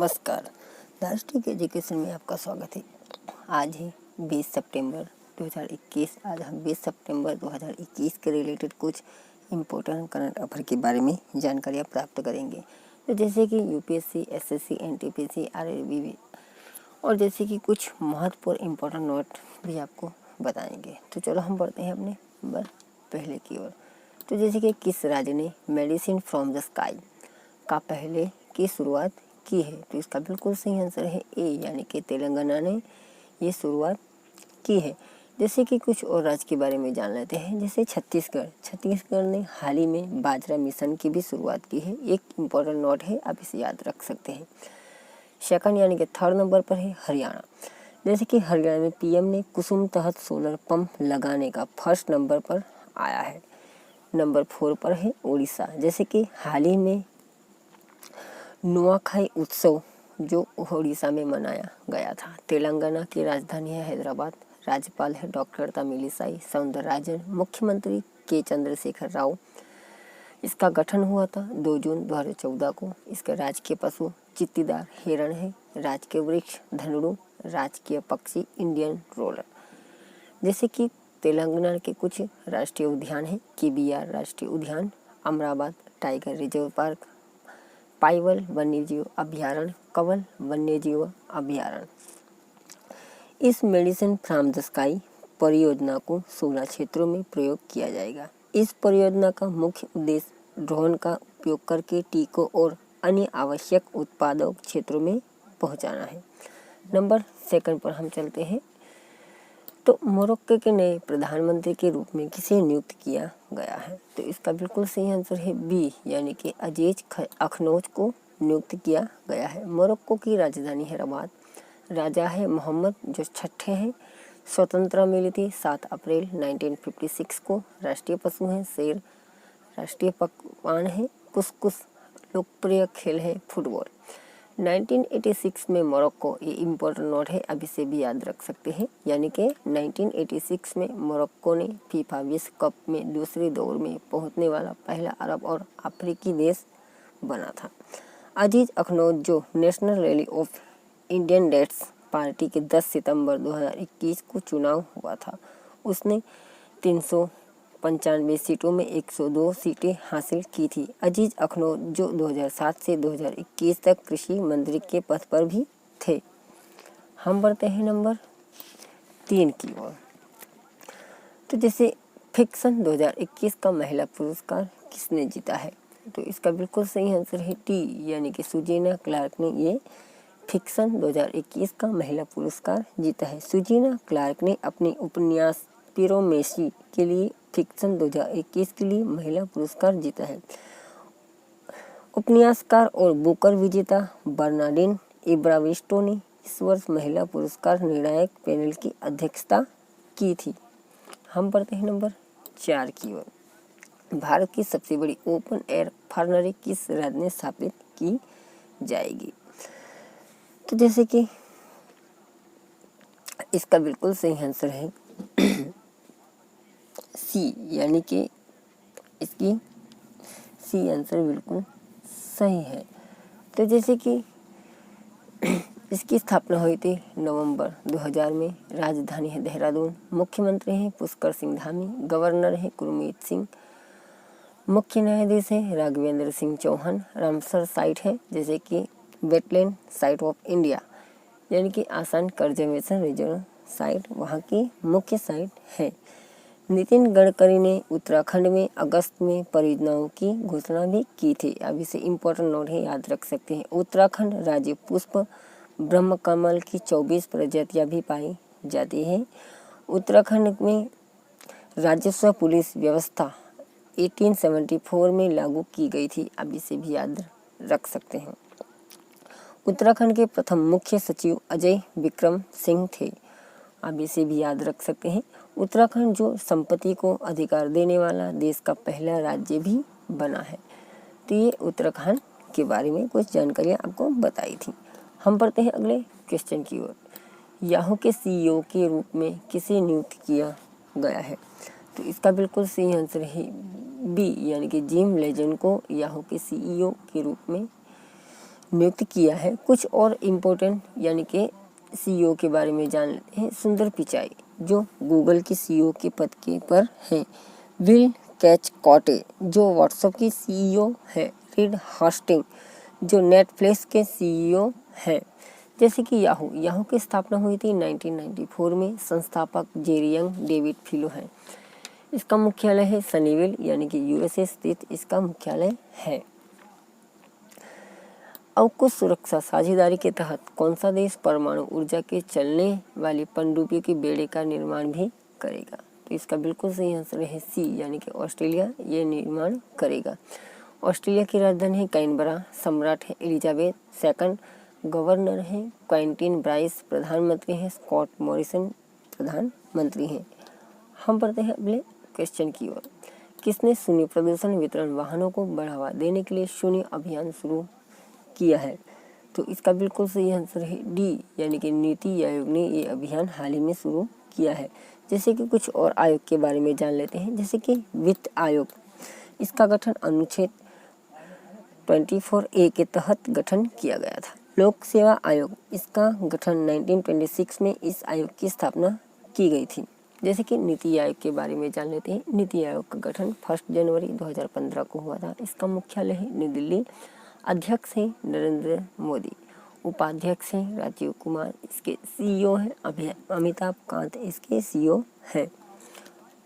नमस्कार। राष्ट्रीय एजुकेशन में आपका स्वागत है। आज है 20 सितंबर 2021। आज हम 20 सितंबर 2021 के रिलेटेड कुछ इम्पोर्टेंट करंट अफेयर के बारे में जानकारियाँ प्राप्त करेंगे। तो जैसे कि यूपीएससी, एसएससी, एनटीपीसी, आरआरबी और जैसे कि कुछ महत्वपूर्ण इम्पोर्टेंट नोट भी आपको बताएंगे। तो चलो हम बढ़ते हैं अपने नंबर पहले की ओर। तो जैसे कि किस राज्य ने मेडिसिन फ्रॉम द स्काई का पहले की शुरुआत की है? तो इसका बिल्कुल सही आंसर है ए, यानी कि तेलंगाना ने ये शुरुआत की है। जैसे कि कुछ और राज्य के बारे में जान लेते हैं। जैसे छत्तीसगढ़ ने हाल ही में बाजरा मिशन की भी शुरुआत की है। एक इम्पोर्टेंट नोट है, आप इसे याद रख सकते हैं। सेकंड यानी कि थर्ड नंबर पर है हरियाणा। जैसे कि हरियाणा में पीएम ने कुसुम तहत सोलर पंप लगाने का फर्स्ट नंबर पर आया है। नंबर 4 पर है उड़ीसा। जैसे कि हाल ही में नुआखाई उत्सव जो उड़ीसा में मनाया गया था। तेलंगाना की राजधानी है हैदराबाद। राज्यपाल है डॉक्टर तमिलिसाई सौंदरराजन। मुख्यमंत्री के चंद्रशेखर राव। इसका गठन हुआ था 2 जून 2014 को। इसके राजकीय पशु चित्तीदार हिरण है। राजकीय वृक्ष धनुरू। राजकीय पक्षी इंडियन रोलर। जैसे कि तेलंगाना के कुछ राष्ट्रीय उद्यान है। KBR राष्ट्रीय उद्यान, अमराबाद टाइगर रिजर्व पार्क, पाइवल वन्यजीव अभ्यारण्य, कवल वन्यजीव अभ्यारण्य। इस मेडिसिन फ्रॉम द स्काई परियोजना को 16 क्षेत्रों में प्रयोग किया जाएगा। इस परियोजना का मुख्य उद्देश्य ड्रोन का उपयोग करके टीकों और अन्य आवश्यक उत्पादों क्षेत्रों में पहुंचाना है। नंबर 2 पर हम चलते हैं। तो मोरक्को के नए प्रधानमंत्री के रूप में किसे नियुक्त किया गया है? तो इसका बिल्कुल सही आंसर है बी, यानी कि अजीज अखनौज को नियुक्त किया गया है। मोरक्को की राजधानी है रबात। राजा है मोहम्मद जो 6ठे हैं। स्वतंत्रता मिली थी 7 अप्रैल 1956 को। राष्ट्रीय पशु है शेर। राष्ट्रीय पकवान है कुसकुस। लोकप्रिय खेल है फुटबॉल। 1986 में मोरक्को, ये इम्पोर्टेंट नोट है, अब इसे भी याद रख सकते हैं, यानी कि 1986 में मोरक्को ने फीफा विश्व कप में दूसरे दौर में पहुंचने वाला पहला अरब और अफ्रीकी देश बना था। अजीज अखनौज जो national rally of independence party के 10 सितंबर 2021 को चुनाव हुआ था। उसने 395 सीटों में 102 सीटें हासिल की थी। अजीज अखनौज जो 2007 से 2021 तक कृषि मंत्री के पद पर भी थे। हम बढ़ते हैं नंबर 3 की ओर। तो जैसे फिक्शन 2021 का महिला पुरस्कार किसने जीता है? तो इसका बिल्कुल सही आंसर है टी, यानी कि सुजीना क्लार्क ने ये फिक्शन 2021 का महिला पुरस्कार जीता है। सुजीना क्लार्क ने अपने उपन्यास पिरोमेसी के लिए फिक्शन 2021 के लिए महिला पुरस्कार जीता है। उपन्यासकार और बुकर विजेता बर्नार्डिन इब्राविस्टो ने इस वर्ष महिला पुरस्कार निर्णायक पैनल की अध्यक्षता की थी। हम बढ़ते हैं नंबर 4 की ओर। भारत की सबसे बड़ी ओपन एयर फार्मरी किस राज्य में स्थापित की जाएगी? तो जैसे कि इसका बिल्कुल सही आंसर है सी, यानी कि इसकी सी आंसर बिल्कुल सही है। तो जैसे कि इसकी स्थापना हुई थी नवंबर 2000 में। राजधानी है देहरादून। मुख्यमंत्री हैं पुष्कर सिंह धामी। गवर्नर है गुरमीत सिंह। मुख्य न्यायाधीश है राघवेंद्र सिंह चौहान। रामसर साइट है जैसे कि वेटलैंड साइट ऑफ इंडिया, यानी कि आसान कंजर्वेशन रिजर्व साइट वहाँ की मुख्य साइट है। नितिन गडकरी ने उत्तराखंड में अगस्त में परियोजनाओं की घोषणा भी की थी। अब इसे इम्पोर्टेंट नोट है, याद रख सकते हैं। उत्तराखंड राज्य पुष्प ब्रह्मकमल की 24 प्रजातियां भी पाई जाती है। उत्तराखंड में राजस्व पुलिस व्यवस्था 1874 में लागू की गई थी। अब इसे भी याद रख सकते हैं। उत्तराखंड के प्रथम मुख्य सचिव अजय विक्रम सिंह थे। अब इसे भी याद रख सकते हैं। उत्तराखंड जो संपत्ति को अधिकार देने वाला देश का पहला राज्य भी बना है। तो ये उत्तराखंड के बारे में कुछ जानकारियाँ आपको बताई थी। हम पढ़ते हैं अगले क्वेश्चन की ओर। याहू के CEO के रूप में किसे नियुक्त किया गया है? तो इसका बिल्कुल सही आंसर है बी, यानी कि जिम लेजेंड को याहू के CEO के रूप में नियुक्त किया है। कुछ और इम्पोर्टेंट यानी कि सीईओ के बारे में जान लेते हैं। सुंदर पिचाई जो गूगल के सीईओ के पद के पर हैं। विल कैचकॉटे जो व्हाट्सएप की सीईओ है। रीड हास्टिंग जो नेटफ्लिक्स के सीईओ हैं। जैसे कि याहू की स्थापना हुई थी 1994 में। संस्थापक जेरी यंग, डेविड फिलो हैं। इसका मुख्यालय है सनीवेल यानी कि यूएसए स्थित इसका मुख्यालय है। अवकुश सुरक्षा साझेदारी के तहत कौन सा देश परमाणु ऊर्जा के चलने वाली पनडुब्बियों के बेड़े का निर्माण भी करेगा? तो इसका बिल्कुल सही आंसर है सी यानी कि ऑस्ट्रेलिया ये निर्माण करेगा। ऑस्ट्रेलिया की राजधानी है कैनबरा। सम्राट है एलिजाबेथ सेकंड। गवर्नर है क्विंटीन ब्राइस। प्रधानमंत्री है स्कॉट मॉरिसन प्रधानमंत्री हैं। हम पढ़ते हैं अगले क्वेश्चन की ओर। किसने शून्य प्रदूषण वितरण वाहनों को बढ़ावा देने के लिए शून्य अभियान शुरू किया है? तो इसका बिल्कुल सही आंसर है डी यानी कि नीति आयोग ने ये अभियान हाल ही में शुरू किया है। जैसे कि कुछ और आयोग के बारे में जान लेते हैं। जैसे कि वित्त आयोग, इसका गठन अनुच्छेद 24A के तहत गठन किया गया था। लोक सेवा आयोग, इसका गठन 1926 में इस आयोग की स्थापना की गई थी। जैसे कि नीति आयोग के बारे में जान लेते हैं। नीति आयोग का गठन 1 जनवरी 2015 को हुआ था। इसका मुख्यालय है नई दिल्ली। अध्यक्ष हैं नरेंद्र मोदी। उपाध्यक्ष हैं राजीव कुमार। इसके सीईओ हैं अमिताभ कांत इसके सीईओ हैं।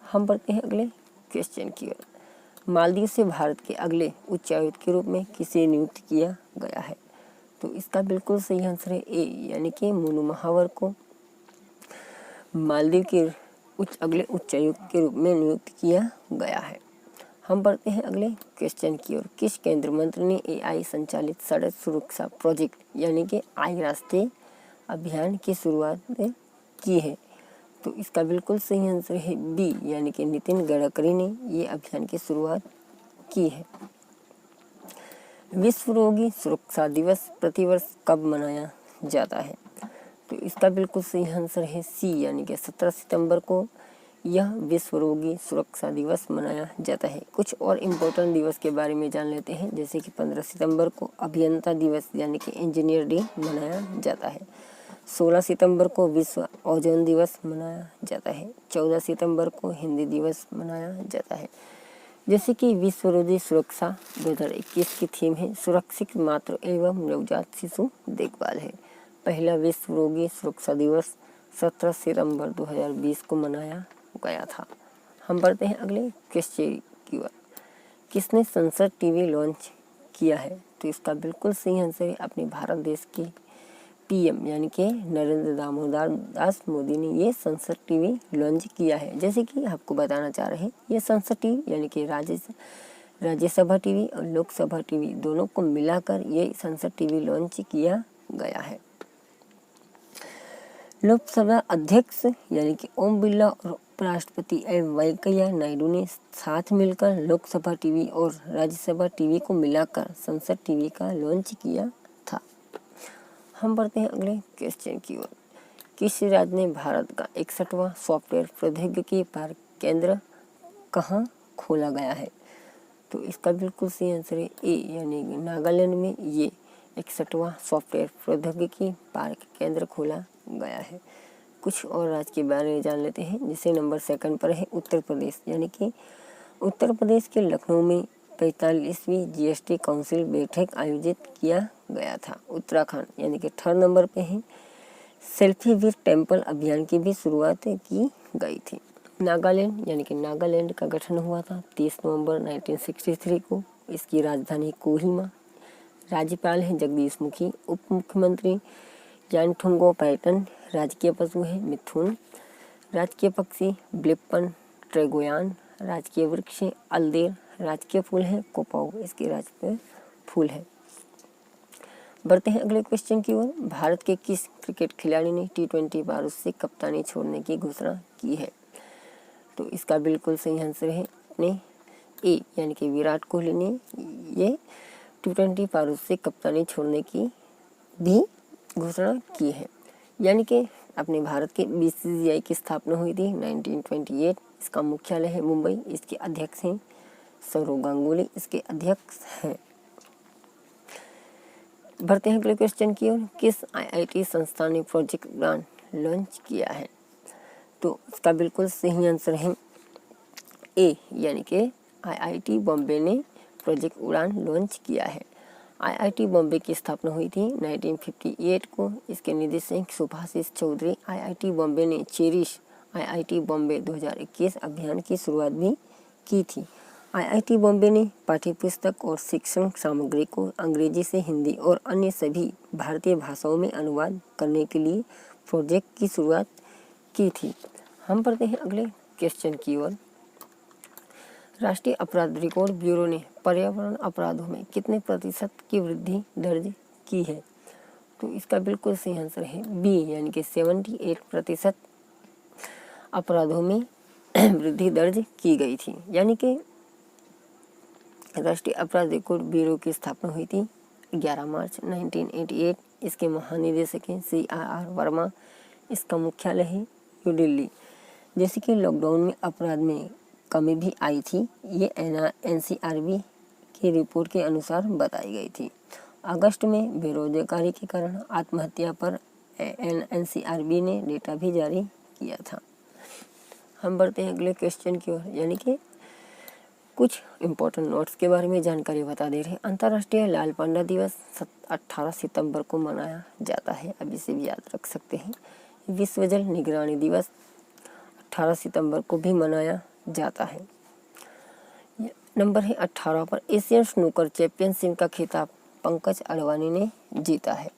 हम बढ़ते हैं अगले क्वेश्चन की ओर। मालदीव से भारत के अगले उच्चायुक्त के रूप में किसे नियुक्त किया गया है? तो इसका बिल्कुल सही आंसर है ए यानी कि मोनू महावर को मालदीव के अगले उच्चायुक्त के रूप में नियुक्त किया गया है। हम बढ़ते हैं अगले क्वेश्चन की ओर। किस केंद्रीय मंत्री ने एआई संचालित सड़क सुरक्षा प्रोजेक्ट यानी कि आई रास्ते अभियान की शुरुआत की है? तो इसका बिल्कुल सही आंसर है बी यानी कि नितिन गडकरी ने ये अभियान की शुरुआत की है। विश्व रोगी सुरक्षा दिवस प्रतिवर्ष कब मनाया जाता है? तो इसका बिल्कुल सही आंसर है सी यानी कि 17 सितंबर को यह विश्व रोगी सुरक्षा दिवस मनाया जाता है। कुछ और इम्पोर्टेंट दिवस के बारे में जान लेते हैं। जैसे कि 15 सितंबर को अभियंता दिवस यानी कि इंजीनियर डे मनाया जाता है। 16 सितंबर को विश्व ओजोन दिवस मनाया जाता है। 14 सितंबर को हिंदी दिवस मनाया जाता है। जैसे कि विश्व रोगी सुरक्षा 2021 की थीम है सुरक्षित मातृ एवं नवजात शिशु देखभाल है। पहला विश्व रोगी सुरक्षा दिवस 17 सितंबर 2020 को मनाया गया था। हम बढ़ते हैं अगले क्वेश्चन की ओर। किसने संसद टीवी लॉन्च किया है? तो इसका बिल्कुल सही आंसर है अपने भारत देश के पीएम यानी कि नरेंद्र दामोदर दास मोदी ने ये संसद टीवी लॉन्च किया है। जैसे कि आपको बताना चाह रहे हैं ये संसद टीवी यानी कि राज्यसभा टीवी और लोकसभा टीवी दोनों को मिलाकर ये संसद टीवी लॉन्च किया गया है। लोकसभा अध्यक्ष यानी कि ओम बिरला और उपराष्ट्रपति एम वेंकैया नायडू ने साथ मिलकर लोकसभा टीवी और राज्यसभा टीवी को मिलाकर संसद टीवी का लॉन्च किया था। हम बढ़ते हैं अगले क्वेश्चन की ओर। किस राज्य ने भारत का 61वां सॉफ्टवेयर प्रौद्योगिकी पार्क केंद्र कहाँ खोला गया है? तो इसका बिल्कुल सही आंसर है ए यानी नागालैंड में ये 61वां सॉफ्टवेयर प्रौद्योगिकी पार्क केंद्र खोला गया है। कुछ और राज्य के बारे में जान लेते हैं। जिसे नंबर 2 पर है उत्तर प्रदेश यानी कि उत्तर प्रदेश के लखनऊ में 45वीं जीएसटी काउंसिल बैठक आयोजित किया गया था। उत्तराखंड यानी कि 3rd नंबर पे है। सेल्फी विद टेम्पल अभियान की भी शुरुआत की गई थी। नागालैंड यानी कि नागालैंड का गठन हुआ था 30 नवंबर 1963 को। इसकी राजधानी कोहिमा। राज्यपाल है जगदीश मुखी। उप मुख्यमंत्री यानथुंगो पैटन। राजकीय पशु है मिथुन। राजकीय पक्षी ब्लिपन ट्रेगोयान। राजकीय वृक्ष है अलदेर। राजकीय फूल है कोपाऊ इसके राजकीय फूल है। बढ़ते हैं अगले क्वेश्चन की ओर। भारत के किस क्रिकेट खिलाड़ी ने T20 बारूद से कप्तानी छोड़ने की घोषणा की है? तो इसका बिल्कुल सही आंसर है अपने ए यानी कि विराट कोहली ने ये T20 बारूद से कप्तानी छोड़ने की भी घोषणा की है। यानी कि अपने भारत के BCCI की स्थापना हुई थी 1928। इसका मुख्यालय है मुंबई। इसके अध्यक्ष हैं सौरव गांगुली इसके अध्यक्ष हैं। बढ़ते हैं अगले क्वेश्चन की ओर। किस आईआईटी संस्थान ने प्रोजेक्ट उड़ान लॉन्च किया है? तो इसका बिल्कुल सही आंसर है ए, यानी कि आईआईटी बॉम्बे ने प्रोजेक्ट उड़ान लॉन्च किया है। आईआईटी बॉम्बे की स्थापना हुई थी 1958 को। इसके निदेशक सुभाषिष चौधरी। आईआईटी बॉम्बे ने चेरिश आईआईटी बॉम्बे 2021 अभियान की शुरुआत भी की थी। आईआईटी बॉम्बे ने पाठ्यपुस्तक और शिक्षण सामग्री को अंग्रेजी से हिंदी और अन्य सभी भारतीय भाषाओं में अनुवाद करने के लिए प्रोजेक्ट की शुरुआत की थी। हम पढ़ते हैं अगले क्वेश्चन की ओर। राष्ट्रीय अपराध रिकॉर्ड ब्यूरो ने पर्यावरण अपराधों में कितने प्रतिशत की वृद्धि दर्ज की है? तो इसका बिल्कुल सही आंसर है बी, यानी कि 78% अपराधों में वृद्धि दर्ज की गई थी। यानी कि राष्ट्रीय अपराध रिकॉर्ड ब्यूरो की स्थापना हुई थी 11 मार्च 1988। इसके महानिदेशक हैं CRR वर्मा। इसका मुख्यालय है न्यू दिल्ली। जैसे कि लॉकडाउन में अपराध में कमी भी आई थी, ये NCRB की रिपोर्ट के अनुसार बताई गई थी। अगस्त में बेरोजगारी के कारण आत्महत्या पर NCRB ने डेटा भी जारी किया था। हम बढ़ते हैं अगले क्वेश्चन की ओर, यानी कि कुछ इम्पोर्टेंट नोट्स के बारे में जानकारी बता दे रहे हैं। अंतर्राष्ट्रीय लाल पांडा दिवस 18 सितंबर को मनाया जाता है, अब इसे भी याद रख सकते हैं। विश्व जल निगरानी दिवस 18 सितंबर को भी मनाया जाता है। नंबर है 18 पर एशियन स्नूकर चैंपियनशिप का खिताब पंकज अडवाणी ने जीता है।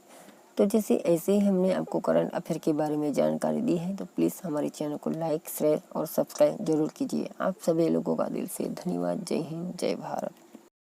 तो जैसे ऐसे ही हमने आपको करंट अफेयर के बारे में जानकारी दी है, तो प्लीज़ हमारे चैनल को लाइक, शेयर और सब्सक्राइब जरूर कीजिए। आप सभी लोगों का दिल से धन्यवाद। जय हिंद, जय भारत।